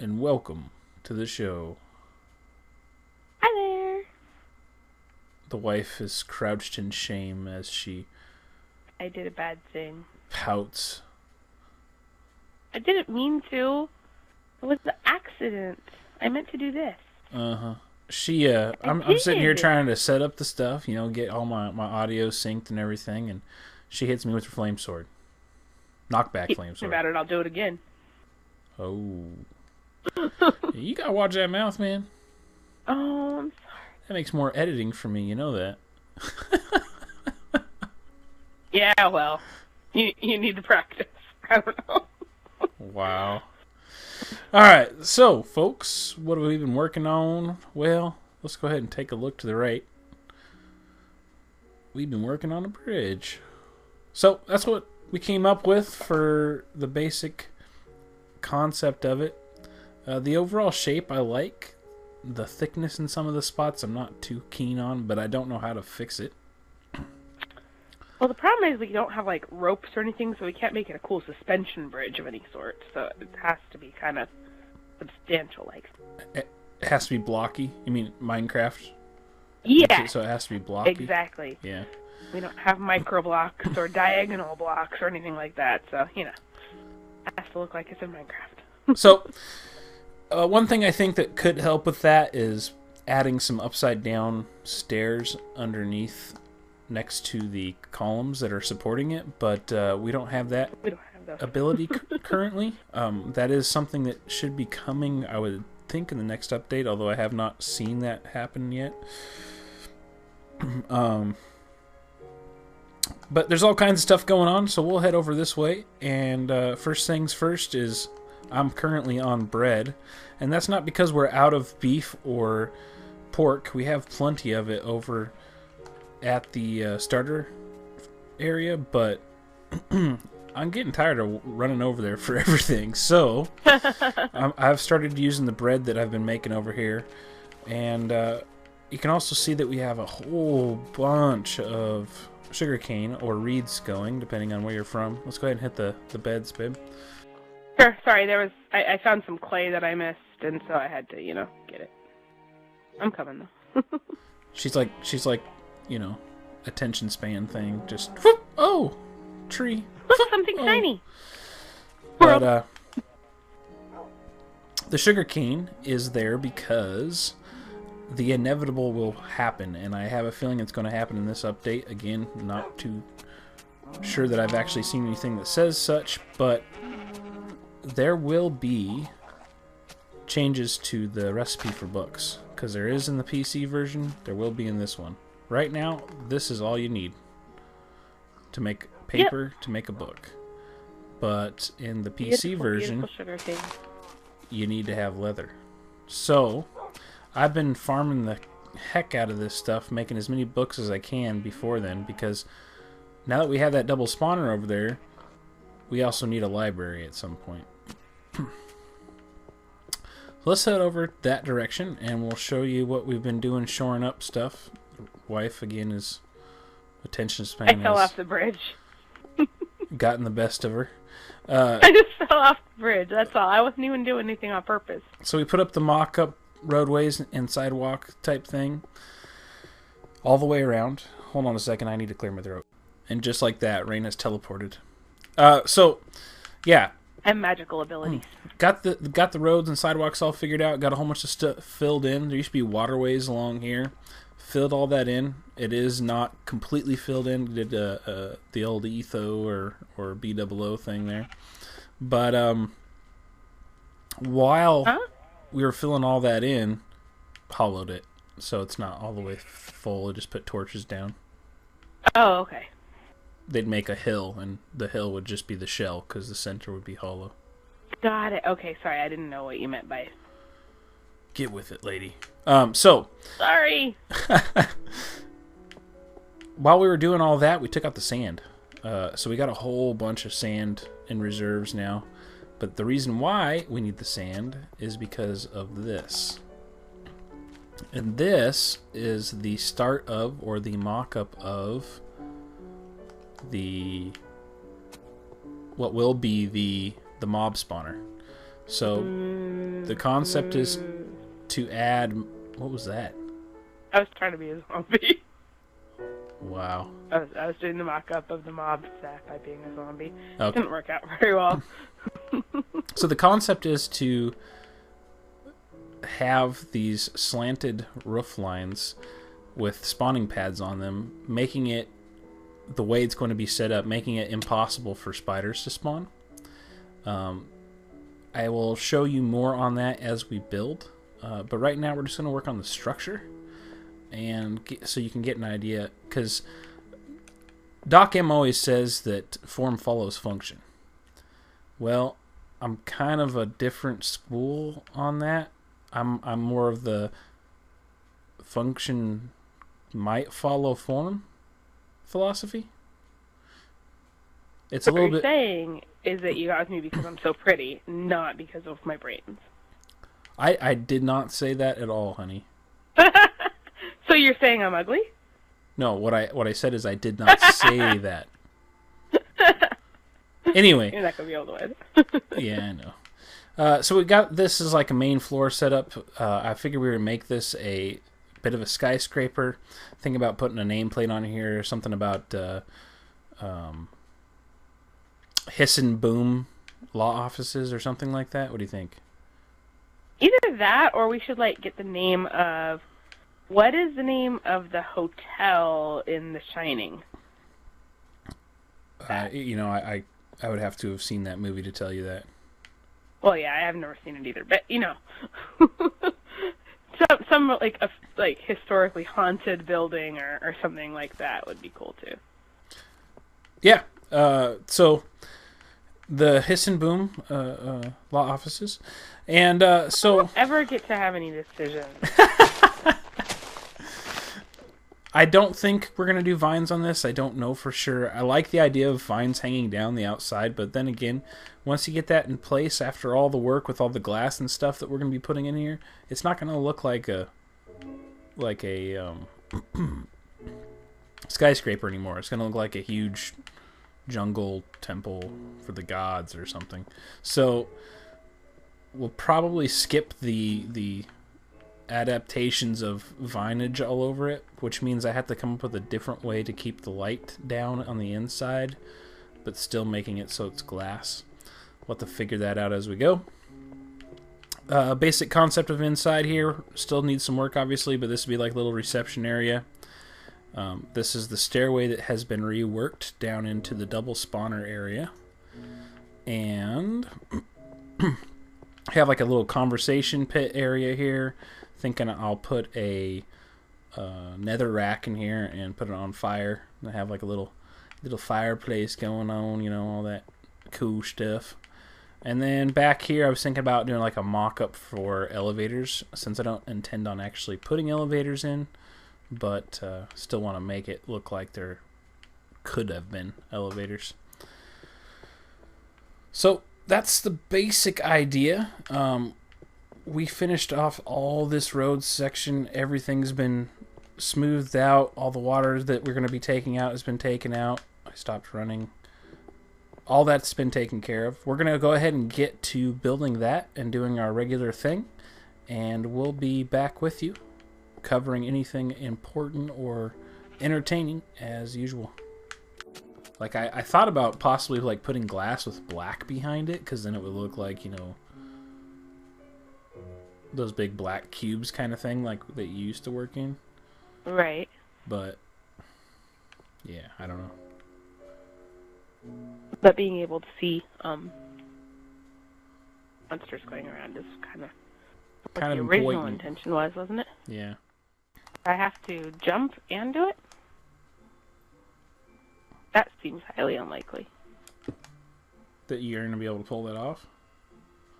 and welcome to the show. Hi there. The wife is crouched in shame as she I did a bad thing. pouts. I didn't mean to. It was the accident. I meant to do this. I'm sitting here did. trying to set up the stuff, get all my audio synced and everything, and she hits me with her flame sword. Knockback flame sword. About it, I'll do it again. Oh. You gotta watch that mouth, man. Oh, I'm sorry. That makes more editing for me, you know that. Yeah, well, you need to practice. I don't know. Wow. Alright, so, folks, what have we been working on? Well, let's go ahead and take a look to the right. We've been working on a bridge. So, that's what we came up with for the basic concept of it. The overall shape I like. The thickness in some of the spots I'm not too keen on, but I don't know how to fix it. Well, the problem is we don't have, like, ropes or anything, so we can't make it a cool suspension bridge of any sort. So it has to be kind of substantial, like. It has to be blocky? You mean Minecraft? Yeah. So it has to be blocky? Exactly. Yeah. We don't have micro blocks or diagonal blocks or anything like that, so, it has to look like it's in Minecraft. So, one thing I think that could help with that is adding some upside down stairs underneath next to the columns that are supporting it, but we don't have that ability currently. That is something that should be coming, I would think, in the next update, although I have not seen that happen yet. But there's all kinds of stuff going on, so we'll head over this way. And first things first is I'm currently on bread, and that's not because we're out of beef or pork. We have plenty of it over at the starter area, but I'm getting tired of running over there for everything. So I've started using the bread that I've been making over here, and you can also see that we have a whole bunch of sugarcane or reeds going, depending on where you're from. Let's go ahead and hit the beds, babe. Sure, sorry, I found some clay that I missed, and so I had to, get it. I'm coming, though. She's like, attention span thing. Just, whoop, oh, tree. Look, something shiny. But, the sugar cane is there because the inevitable will happen, and I have a feeling it's going to happen in this update. Again, not too sure that I've actually seen anything that says such, but there will be changes to the recipe for books, because there is in the PC version, there will be in this one. Right now, this is all you need to make paper, to make a book. But in the PC version, you need to have leather. So, I've been farming the heck out of this stuff, making as many books as I can before then, because now that we have that double spawner over there, we also need a library at some point. Let's head over that direction, and we'll show you what we've been doing, shoring up stuff. Wife, again, is attention span. I fell off the bridge. Gotten the best of her. I just fell off the bridge, that's all. I wasn't even doing anything on purpose. So we put up the mock-up roadways and sidewalk type thing all the way around. Hold on a second, I need to clear my throat. And just like that, Rain has teleported. So, yeah. And magical abilities. Got the roads and sidewalks all figured out. Got a whole bunch of stuff filled in. There used to be waterways along here. Filled all that in. It is not completely filled in. Did the old Etho or BOO thing there. But while we were filling all that in, hollowed it. So it's not all the way full. I just put torches down. Oh, okay. They'd make a hill, and the hill would just be the shell, because the center would be hollow. Got it. Okay, sorry, I didn't know what you meant by... Get with it, lady. So... Sorry! While we were doing all that, we took out the sand. So we got a whole bunch of sand in reserves now. But the reason why we need the sand is because of this. And this is the start of, or the mock-up of, what will be the mob spawner. So The concept is to add... What was that? I was trying to be a zombie. Wow. I was doing the mock-up of the mob stack by being a zombie. Okay. It didn't work out very well. So the concept is to have these slanted roof lines with spawning pads on them, making it the way it's going to be set up, making it impossible for spiders to spawn. I will show you more on that as we build, but right now we're just going to work on the structure, and so you can get an idea, because Doc M always says that form follows function. Well, I'm kind of a different school on that. I'm more of the function might follow form philosophy. It's a little bit. What you're saying is that you got with me because I'm so pretty, not because of my brains. I did not say that at all, honey. So you're saying I'm ugly? No, what I said is I did not say that. Anyway. You're not gonna be able to win. Yeah, I know. So we got this is like a main floor setup. I figured we would make this a bit of a skyscraper. Think about putting a nameplate on here, something about Hiss and Boom law offices or something like that. What do you think? Either that, or we should get the name of what is the name of the hotel in The Shining? I would have to have seen that movie to tell you that. Well, yeah, I have never seen it either, but some historically haunted building or something like that would be cool too. Yeah. So the Hiss and Boom law offices, and so I don't ever get to have any decisions. I don't think we're going to do vines on this. I don't know for sure. I like the idea of vines hanging down the outside, but then again, once you get that in place, after all the work with all the glass and stuff that we're going to be putting in here, it's not going to look like a skyscraper anymore. It's going to look like a huge jungle temple for the gods or something. So we'll probably skip the adaptations of vinage all over it, which means I have to come up with a different way to keep the light down on the inside, but still making it so it's glass. We'll have to figure that out as we go. Basic concept of inside here still needs some work, obviously, but this would be like a little reception area. This is the stairway that has been reworked down into the double spawner area. And have like a little conversation pit area here. Thinking I'll put a nether rack in here and put it on fire. I have like a little fireplace going on, all that cool stuff. And then back here I was thinking about doing like a mock-up for elevators, since I don't intend on actually putting elevators in, but still want to make it look like there could have been elevators. So that's the basic idea. We finished off all this road section. Everything's been smoothed out. All the water that we're going to be taking out has been taken out. I stopped running. All that's been taken care of. We're going to go ahead and get to building that and doing our regular thing. And we'll be back with you, covering anything important or entertaining as usual. Like, I thought about possibly putting glass with black behind it, because then it would look like, those big black cubes kind of thing, like that you used to work in. Right. But yeah, I don't know. But being able to see monsters going around is kind of what the original important. Intention was, wasn't it? Yeah. I have to jump and do it? That seems highly unlikely. That you're going to be able to pull that off?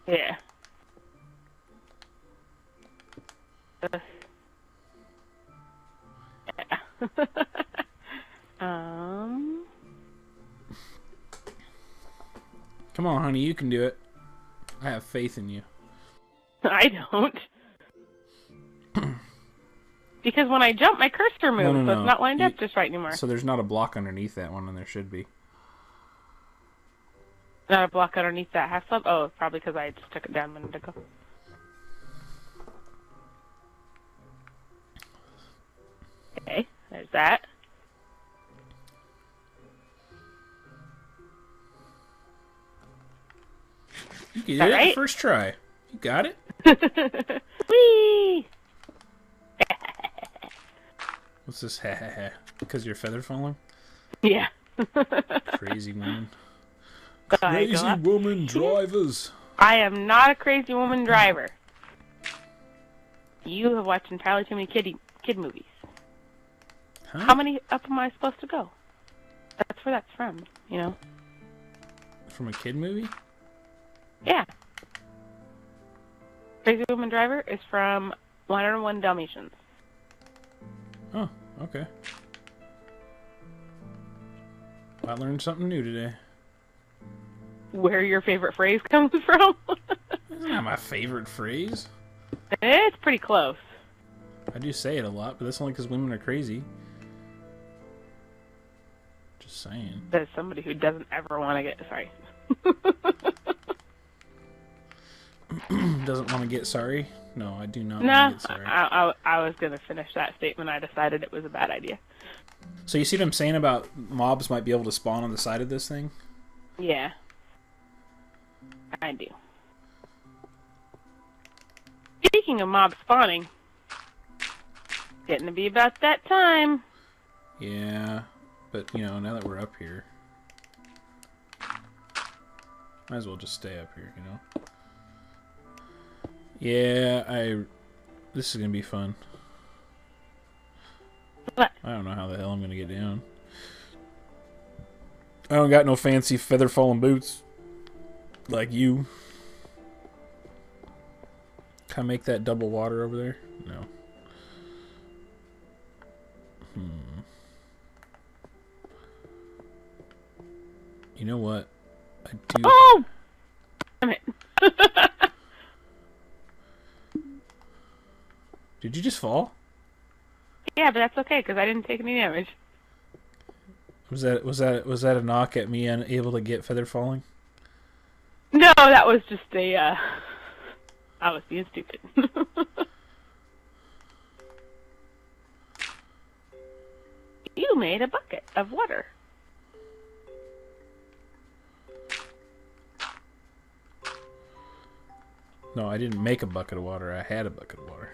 Yeah. Yeah. Come on, honey, you can do it. I have faith in you. I don't. Because when I jump, my cursor moves, so it's not lined up just right anymore. So there's not a block underneath that one, and there should be. Not a block underneath that half slab? Oh, probably because I just took it down a minute ago. did that it right? the first try. You got it. Whee! What's this? Ha ha ha. Because your feather falling? Yeah. Crazy woman. I go Crazy up. woman drivers. I am not a crazy woman driver. You have watched entirely too many kid movies. Huh? How many up am I supposed to go? That's where that's from, you know? From a kid movie? Yeah. Crazy Woman Driver is from 101 Dalmatians. Oh, okay. I learned something new today. Where your favorite phrase comes from? That's not my favorite phrase. It's pretty close. I do say it a lot, but that's only because women are crazy. Just saying. There's somebody who doesn't ever want to get... Sorry. Doesn't want to get sorry? No, I do not No, want to get sorry. I was going to finish that statement. I decided it was a bad idea. So you see what I'm saying about mobs might be able to spawn on the side of this thing? Yeah. I do. Speaking of mob spawning, getting to be about that time. Yeah, but you know, now that we're up here, might as well just stay up here, you know? Yeah, this is gonna be fun. What? I don't know how the hell I'm gonna get down. I don't got no fancy feather falling boots like you. Can I make that double water over there? No. You know what? I do. Oh! Damn it. Did you just fall? Yeah, but that's okay because I didn't take any damage. Was that a knock at me unable to get feather falling? No, that was just a. I was being stupid. You made a bucket of water. No, I didn't make a bucket of water. I had a bucket of water.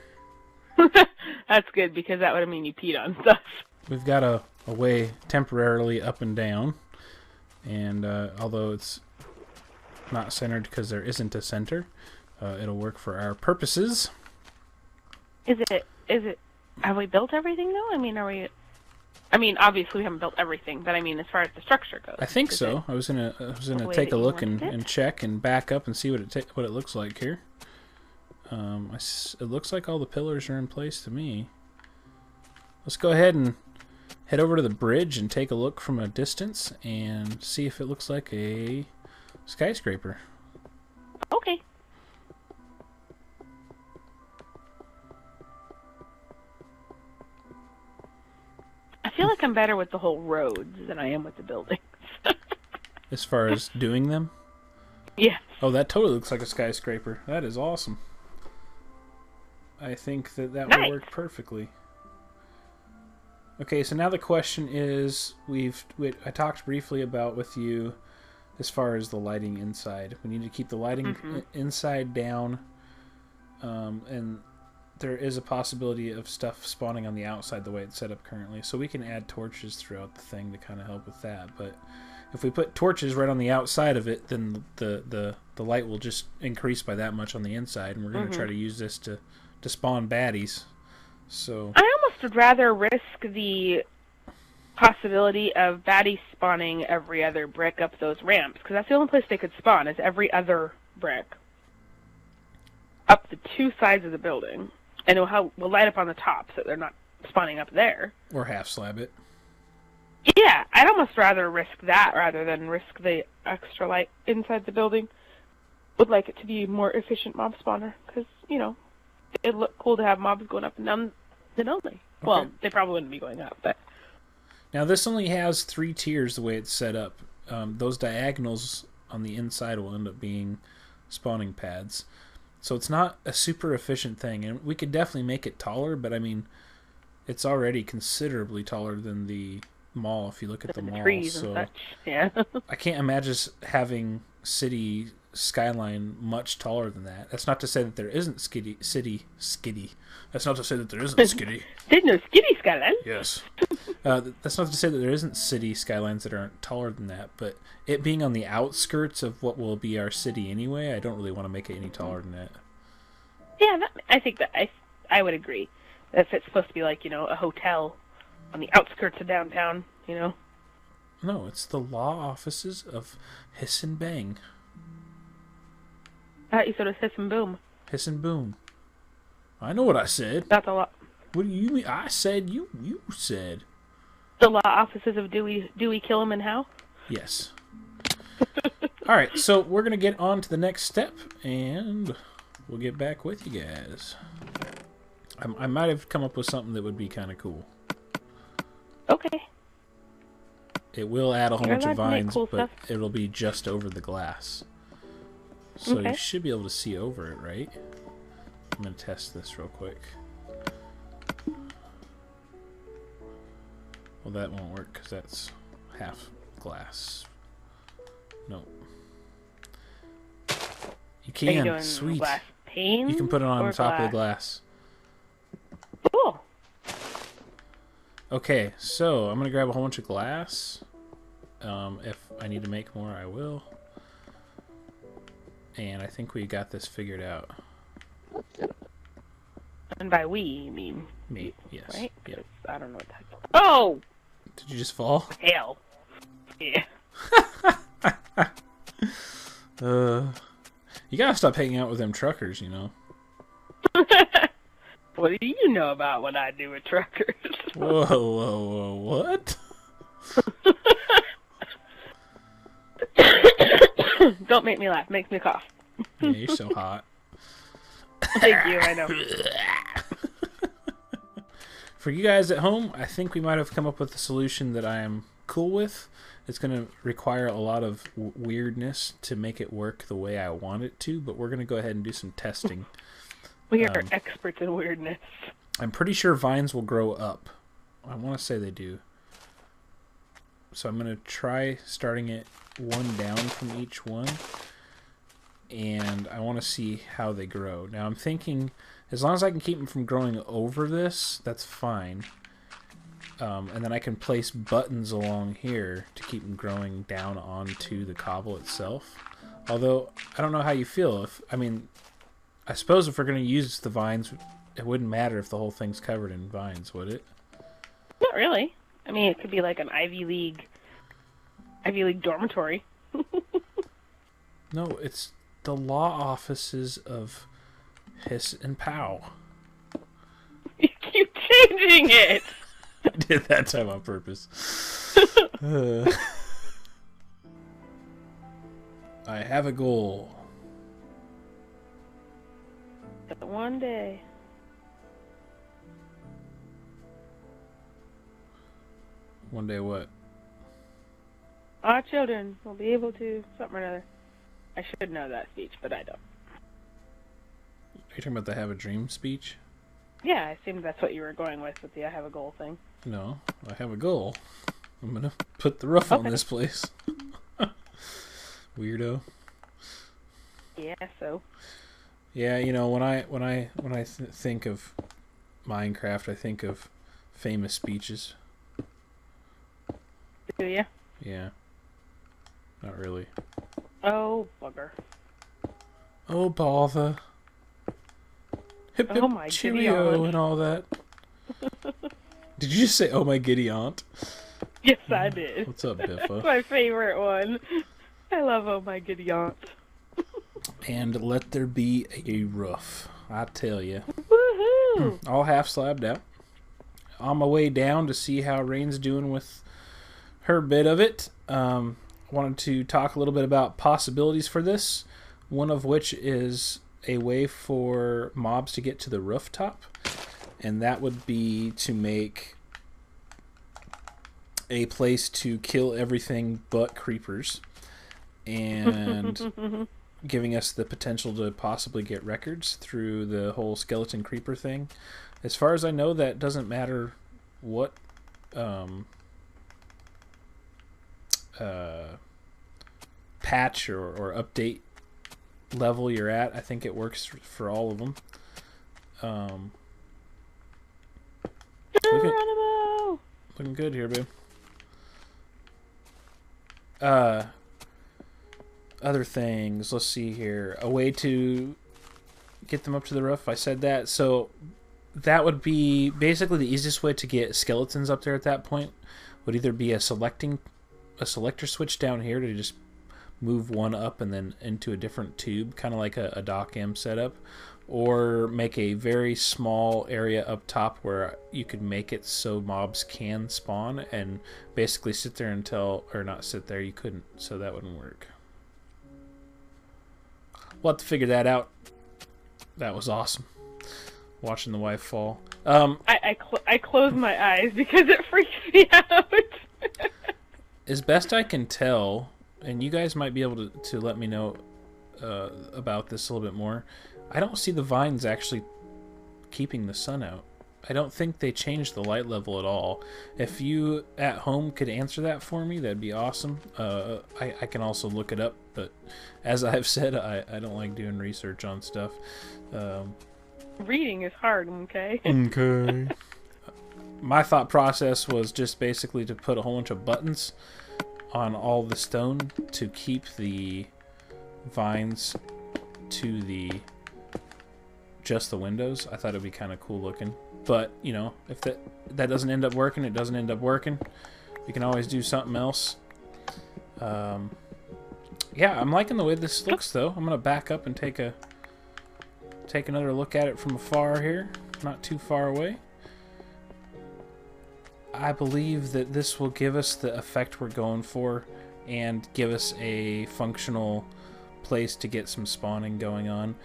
That's good because that would mean you peed on stuff. We've got a way temporarily up and down, and although it's not centered because there isn't a center, it'll work for our purposes. Is it? Have we built everything though? I mean, obviously we haven't built everything, but I mean, as far as the structure goes. I think is so. I was gonna way take that a you look and, wanted it? and check and back up and see what it looks like here. It looks like all the pillars are in place to me. Let's go ahead and head over to the bridge and take a look from a distance and see if it looks like a skyscraper. Okay. I feel like I'm better with the whole roads than I am with the buildings. As far as doing them? Yeah. Oh, that totally looks like a skyscraper. That is awesome. I think that will Nice. work perfectly. Okay, so now the question is, I talked briefly about with you as far as the lighting inside. We need to keep the lighting inside down, and there is a possibility of stuff spawning on the outside the way it's set up currently. So we can add torches throughout the thing to kind of help with that. But if we put torches right on the outside of it, then the light will just increase by that much on the inside, and we're going to try to use this to spawn baddies. So I almost would rather risk the possibility of baddies spawning every other brick up those ramps, because that's the only place they could spawn, is every other brick up the two sides of the building. And we'll light up on the top so they're not spawning up there. or half slab it. Yeah, I'd almost rather risk that rather than risk the extra light inside the building. Would like it to be a more efficient mob spawner, because, you know, it'd look cool to have mobs going up and down the building. Well, they probably wouldn't be going up, but... Now this only has 3 tiers the way it's set up. Those diagonals on the inside will end up being spawning pads. So it's not a super efficient thing, and we could definitely make it taller, but I mean, it's already considerably taller than the mall if you look at the mall. trees so and such, yeah. I can't imagine having city skyline much taller than that. That's not to say that there isn't skiddy. That's not to say that there isn't skiddy. There's no skiddy skyline. Yes. That's not to say that there isn't city skylines that aren't taller than that, but it being on the outskirts of what will be our city anyway, I don't really want to make it any taller than that. Yeah, I think that I would agree. If it's supposed to be like, a hotel on the outskirts of downtown, No, it's the law offices of Hiss and Bang. You said it was Hiss and Boom. Hiss and Boom. I know what I said. That's a lot. What do you mean? I said you said. The law offices of Dewey, Kill 'em and How? Yes. Alright, so we're going to get on to the next step, and we'll get back with you guys. I might have come up with something that would be kind of cool. Okay. It will add a whole You're bunch of allowed to make vines, cool but stuff. it'll be just over the glass. So Okay. you should be able to see over it, right? I'm going to test this real quick. Well, that won't work because that's half glass. No. You Are you can. doing Sweet. glass pane? You can put it on or top of the glass. Cool. Okay, so I'm going to grab a whole bunch of glass. If I need to make more, I will. And I think we got this figured out. And by we, you mean Me, yes. right? Yeah. 'Cause I don't know what that. Oh! Did you just fall? Hell. Yeah. You gotta stop hanging out with them truckers, What do you know about what I do with truckers? Whoa, what? Don't make me laugh. Makes me cough. Yeah, you're so hot. Thank you, I know. For you guys at home, I think we might have come up with a solution that I am cool with. It's going to require a lot of weirdness to make it work the way I want it to, but we're going to go ahead and do some testing. We are experts in weirdness. I'm pretty sure vines will grow up. I want to say they do. So I'm going to try starting it one down from each one. And I want to see how they grow. Now I'm thinking, as long as I can keep them from growing over this, that's fine. And then I can place buttons along here to keep them growing down onto the cobble itself. Although, I don't know how you feel. I suppose if we're going to use the vines, it wouldn't matter if the whole thing's covered in vines, would it? Not really. I mean, it could be like an Ivy League dormitory. No, it's the law offices of Hiss and Pow. You keep changing it. I did that time on purpose. I have a goal. But one day. One day what? Our children will be able to something or another. I should know that speech, but I don't. Are you talking about the Have a Dream speech? Yeah, I assumed that's what you were going with the I have a goal thing. No, I have a goal. I'm gonna put the roof on Okay. this place. Weirdo. Yeah, so. Yeah, when I think of Minecraft, I think of famous speeches. Do ya? Yeah. Not really. Oh, bugger. Oh, bother. Hip hip Oh my cheerio giddy and all that. Did you just say, oh my giddy aunt? Yes, I did. What's up, That's Biffa? my favorite one. I love Oh My Giddy Aunt. And let there be a roof. I tell you. Woohoo! All half slabbed out. On my way down to see how Rain's doing with her bit of it. Wanted to talk a little bit about possibilities for this. One of which is a way for mobs to get to the rooftop. And that would be to make a place to kill everything but creepers. And giving us the potential to possibly get records through the whole skeleton creeper thing. As far as I know, that doesn't matter what patch or update level you're at. I think it works for all of them. Looking good here, babe. Other things. Let's see here. A way to get them up to the roof. I said that. So that would be basically the easiest way to get skeletons up there at that point. Would either be a selector switch down here to just move one up and then into a different tube, kind of like a dock-am setup, or make a very small area up top where you could make it so mobs can spawn and basically sit there until, or not sit there, you couldn't, so that wouldn't work. We'll have to figure that out. That was awesome, watching the wife fall. I close my eyes because it freaks me out. As best I can tell, and you guys might be able to let me know about this a little bit more, I don't see the vines actually keeping the sun out. I don't think they changed the light level at all. If you at home could answer that for me, that'd be awesome. I can also look it up, but as I've said, I don't like doing research on stuff. Reading is hard, okay? Okay. My thought process was just basically to put a whole bunch of buttons on all the stone to keep the vines to just the windows. I thought it'd be kind of cool looking, but you know, if that doesn't end up working, it doesn't end up working. We can always do something else. Yeah, I'm liking the way this looks though. I'm gonna back up and take another look at it from afar here, not too far away. I believe that this will give us the effect we're going for and give us a functional place to get some spawning going on.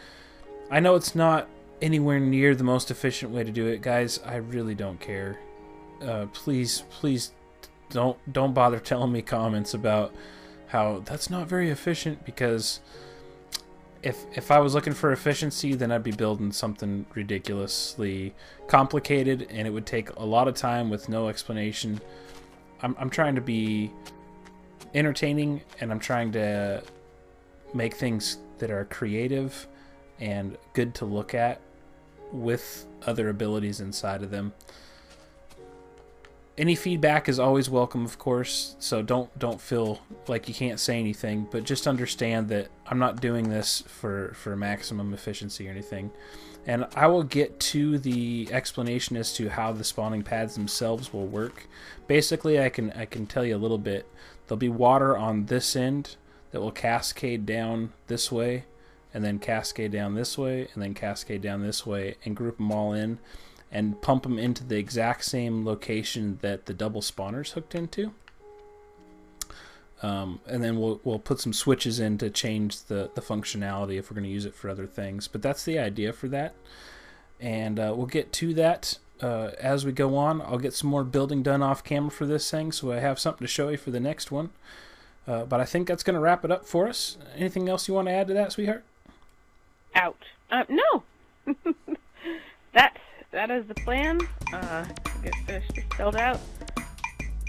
I know it's not anywhere near the most efficient way to do it, guys. I really don't care. Please don't bother telling me comments about how that's not very efficient, because if I was looking for efficiency, then I'd be building something ridiculously complicated, and it would take a lot of time with no explanation. I'm trying to be entertaining, and I'm trying to make things that are creative and good to look at with other abilities inside of them. Any feedback is always welcome, of course, so don't feel like you can't say anything, but just understand that I'm not doing this for maximum efficiency or anything. And I will get to the explanation as to how the spawning pads themselves will work. Basically, I can tell you a little bit. There'll be water on this end that will cascade down this way, and then cascade down this way, and then cascade down this way, and group them all in and pump them into the exact same location that the double spawner's hooked into. And then we'll put some switches in to change the functionality if we're going to use it for other things. But that's the idea for that. And we'll get to that as we go on. I'll get some more building done off camera for this thing, so I have something to show you for the next one. But I think that's going to wrap it up for us. Anything else you want to add to that, sweetheart? Out. No. That is the plan. Get finished, spelled out.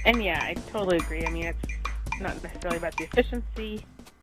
And yeah, I totally agree. I mean, it's not necessarily about the efficiency.